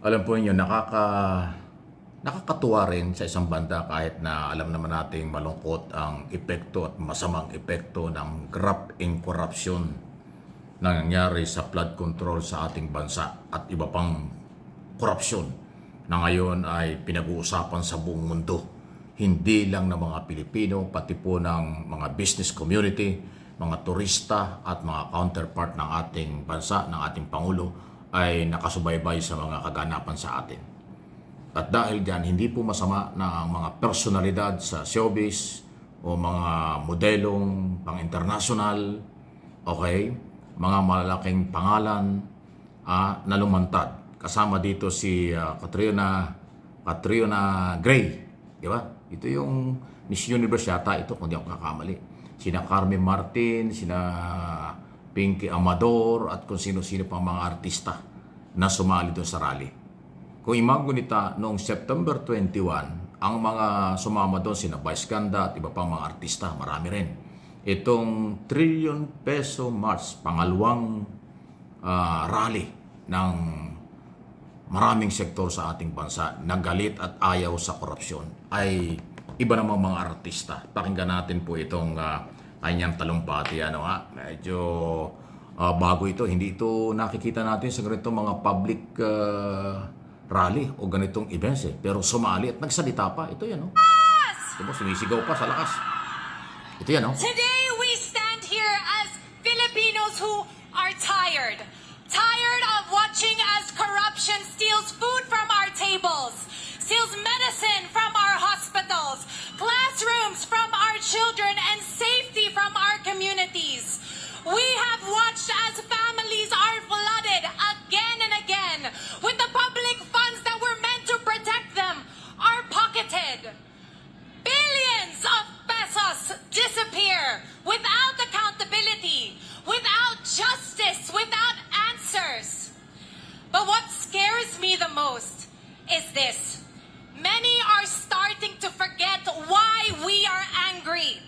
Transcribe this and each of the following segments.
Alam po niyo, nakakatuwa rin sa isang banda kahit na alam naman nating malungkot ang epekto at masamang epekto ng graft in corruption na nangyari sa flood control sa ating bansa at iba pang korupsyon na ngayon ay pinag-uusapan sa buong mundo. Hindi lang ng mga Pilipino, pati po ng mga business community, mga turista at mga counterpart ng ating bansa, ng ating Pangulo ay nakasubaybay sa mga kaganapan sa atin. At dahil dyan, hindi po masama na ang mga personalidad sa showbiz o mga modelong pang-international, okay, mga malalaking pangalan na lumantad. Kasama dito si Catriona Gray, di ba? Ito yung Miss Universe yata ito, kung di ako kakamali. Sina Carmen Martin, sina Pinky Amador, at kung sino-sino pang mga artista na sumali doon sa rally. Kung imagunita, noong September 21, ang mga sumama doon, sina Vice Ganda at iba pang mga artista, marami rin. Itong trillion peso march, pangalawang rally ng maraming sektor sa ating bansa na galit at ayaw sa korupsyon, ay iba namang mga artista. Pakinggan natin po itong kanyang talumpati. Medyo bago ito. Hindi ito nakikita natin sa ganito mga public rally o ganitong events Pero sumali at nagsalita pa. Ito yan, Ito po, sumisigaw pa sa lakas. Ito yan, Today we stand here as Filipinos who are tired. Tired of watching as corruption steals food from our tables, steals medicine from our hospitals, classrooms from our children, and safety from our communities. We have watched as families are flooded again and again with the public funds that were meant to protect them are pocketed. Billions of pesos disappear without accountability, without justice, without answers. But what scares me the most is this. Many are starting to forget why we are angry.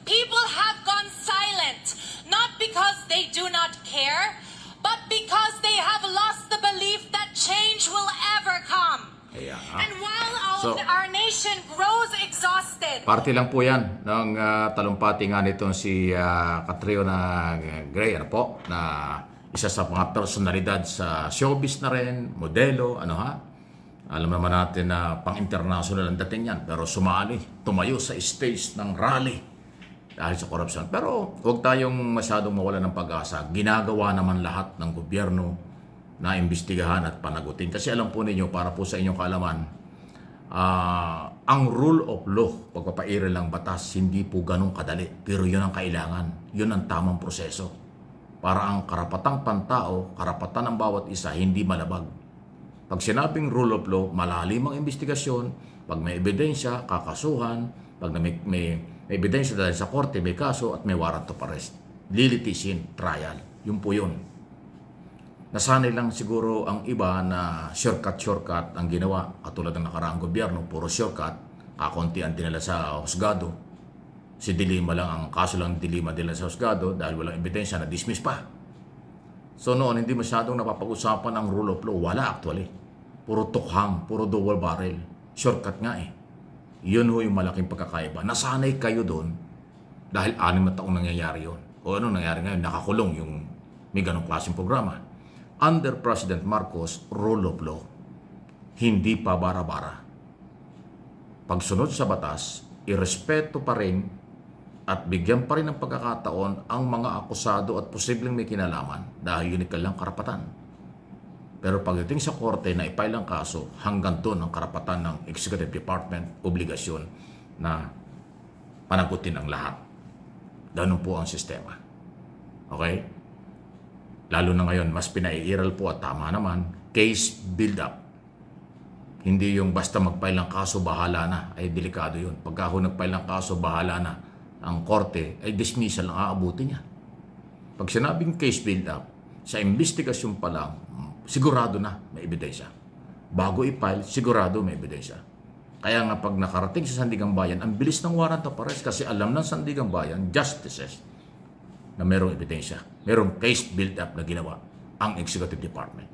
People have gone silent, not because they do not care, but because they have lost the belief that change will ever come. And while our nation grows exhausted. Parte lang po yan ng talumpati nga nitong si Catriona Gray, na isa sa mga personalidad sa showbiz na rin, modelo, Alam naman natin na pang-international ang dating yan, pero tumayo sa stage ng rally dahil sa korupsyon. Pero huwag tayong masyadong mawala ng pag-asa. Ginagawa naman lahat ng gobyerno na imbestigahan at panagutin. Kasi alam po ninyo, para po sa inyong kaalaman, ang rule of law, pagpapairal ng batas, hindi po ganun kadali. Pero yun ang kailangan. Yun ang tamang proseso. Para ang karapatang pantao, karapatan ng bawat isa, hindi malabag. Pag sinabing rule of law, malalim ang investigasyon. Pag may ebidensya, kakasuhan. Pag may ebidensya dahil sa korte, may kaso at may warrant of arrest. Lilitisin, trial. Yun po yun. Nasanay lang siguro ang iba na shortcut ang ginawa. Katulad ng nakaraang gobyerno, puro shortcut. Kakunti ang dinala sa husgado. Si Dilima lang, ang kaso lang Dilima dinala sa husgado dahil walang ebidensya, na-dismiss pa. So noon, hindi masyadong napapag-usapan ang rule of law. Wala actually. Puro tukhang, puro double barrel. Shortcut nga Yun yung malaking pagkakaiba. Nasanay kayo doon dahil 6 na taong nangyayari yun. O ano nangyari ngayon? Nakakulong yung may ganong klaseng programa. Under President Marcos, rule of law. Hindi pa bara-bara. Pagsunod sa batas, irespeto pa rin at bigyan pa rin ng pagkakataon ang mga akusado at posibleng may kinalaman dahil yun lang karapatan. Pero pagdating sa korte na ipile ang kaso, hanggang doon ang karapatan ng Executive Department, obligasyon na panagutin ang lahat. Ganun po ang sistema. Okay? Lalo na ngayon, mas pinaiiral po at tama naman, case build-up. Hindi yung basta mag-file ng kaso, bahala na. Ay, delikado yun. Pagka ako nag-file ng kaso, bahala na. Ang korte, ay dismissal ang aabuti niya. Pag sinabing case build-up, sa investigasyon pa lang, sigurado na may ebidensya. Bago i-file, sigurado may ebidensya. Kaya nga pag nakarating sa Sandigang Bayan, ang bilis ng warrant of arrest kasi alam ng Sandigang Bayan, justices, na merong ebidensya. Merong case build-up na ginawa ang Executive Department.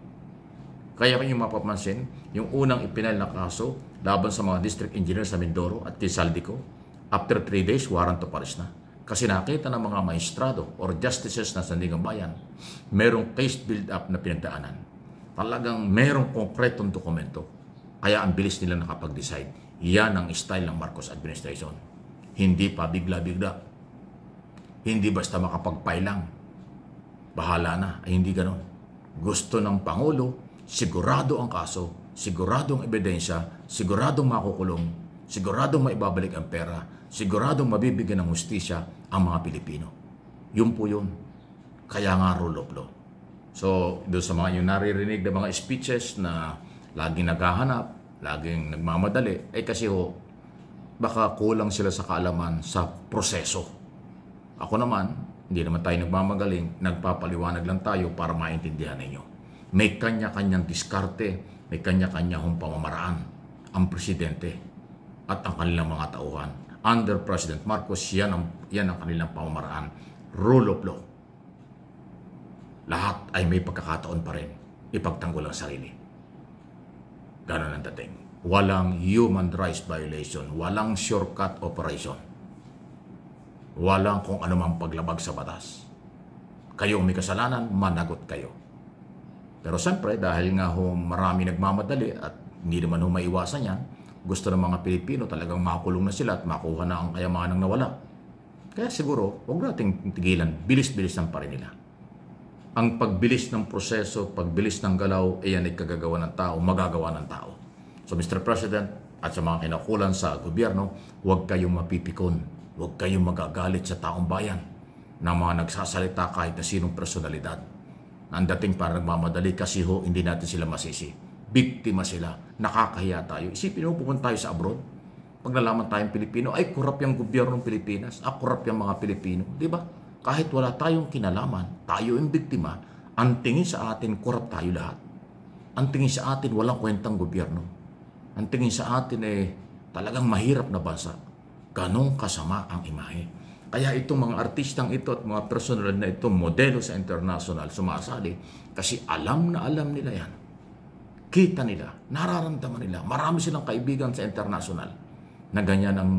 Kaya kung yung mapapansin, yung unang ipinal na kaso laban sa mga district engineer sa Mindoro at kay Saldico, after 3 days, warrant of arrest na. Kasi nakita ng mga maestrado or justices na Sandigan Bayan, merong case build-up na pinagdaanan. Talagang merong konkretong dokumento. Kaya ang bilis nila nakapag-decide. Yan ang style ng Marcos administration. Hindi pa bigla-bigla. Hindi basta makapag-file lang. Bahala na. Ay hindi ganon. Gusto ng Pangulo, sigurado ang kaso, siguradong ebidensya, siguradong makukulong, siguradong maibabalik ang pera, siguradong mabibigyan ng hustisya ang mga Pilipino. Yun po yun. Kaya nga rule of law. So, doon sa mga yung naririnig na mga speeches na laging naghahanap, laging nagmamadali, ay kasi baka kulang sila sa kaalaman sa proseso. Ako naman, hindi naman tayo nagmamagaling, nagpapaliwanag lang tayo para maintindihan ninyo. May kanya-kanyang diskarte, may kanya-kanyang pamamaraan ang presidente at ang kanilang mga tauhan. Under President Marcos, yan ang kanilang pamamaraan. Rule of law. Lahat ay may pagkakataon pa rin ipagtanggol ang sarili. Ganon ang dating. Walang human rights violation, walang shortcut operation. Walang kung anumang paglabag sa batas. Kayong may kasalanan, managot kayo. Pero siyempre, dahil nga marami nagmamadali at hindi naman maiwasan yan, gusto ng mga Pilipino talagang makulong na sila at makuha na ang kayamanang nawala. Kaya siguro, huwag nating tigilan, bilis-bilisan pa rin nila. Ang pagbilis ng proseso, pagbilis ng galaw, yan ay kagagawa ng tao, magagawa ng tao. So Mr. President, at sa mga kinakulan sa gobyerno, huwag kayong mapipikon, huwag kayong magagalit sa taong bayan ng mga nagsasalita kahit na sinong personalidad. Ang dating para nagmamadali kasi hindi natin sila masisi. Biktima sila. Nakakahiya tayo. Isipin mo, pupunta tayo sa abroad. Pag nalaman tayong Pilipino, ay kurap yung gobyerno ng Pilipinas. Kurap yung mga Pilipino. Diba? Kahit wala tayong kinalaman, tayo yung biktima, ang tingin sa atin, kurap tayo lahat. Ang tingin sa atin, walang kwentang gobyerno. Ang tingin sa atin talagang mahirap na bansa. Ganong kasama ang imahe. Kaya itong mga artistang ito at mga personal na ito, modelo sa international, sumasali kasi alam na alam nila yan. Kita nila, nararamdaman nila. Marami silang kaibigan sa international na ganyan ang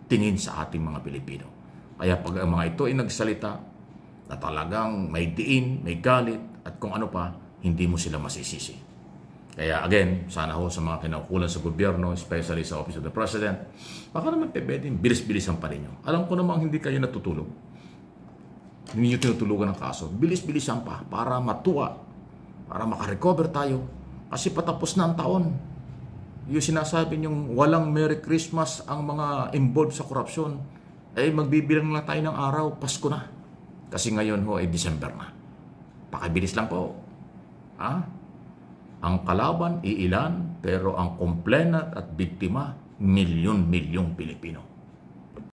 tingin sa ating mga Pilipino. Kaya pag ang mga ito ay nagsalita na talagang may diin, may galit at kung ano pa, hindi mo sila masisisi. Kaya again, sana sa mga kinaukulan sa gobyerno, especially sa Office of the President, baka naman pwedeng bilis-bilisan pa rin nyo. Alam ko namang hindi kayo natutulog. Hindi nyo tinutulugan ng kaso. Bilis-bilisan pa para matuwa, para makarecover tayo. Kasi patapos na ang taon. Yung sinasabi nyong walang Merry Christmas ang mga involved sa korupsyon, magbibilang na tayo ng araw, Pasko na. Kasi ngayon ay December na. Pakibilis lang po. Ang kalaban, iilan, pero ang complainant at biktima, milyon-milyong Pilipino.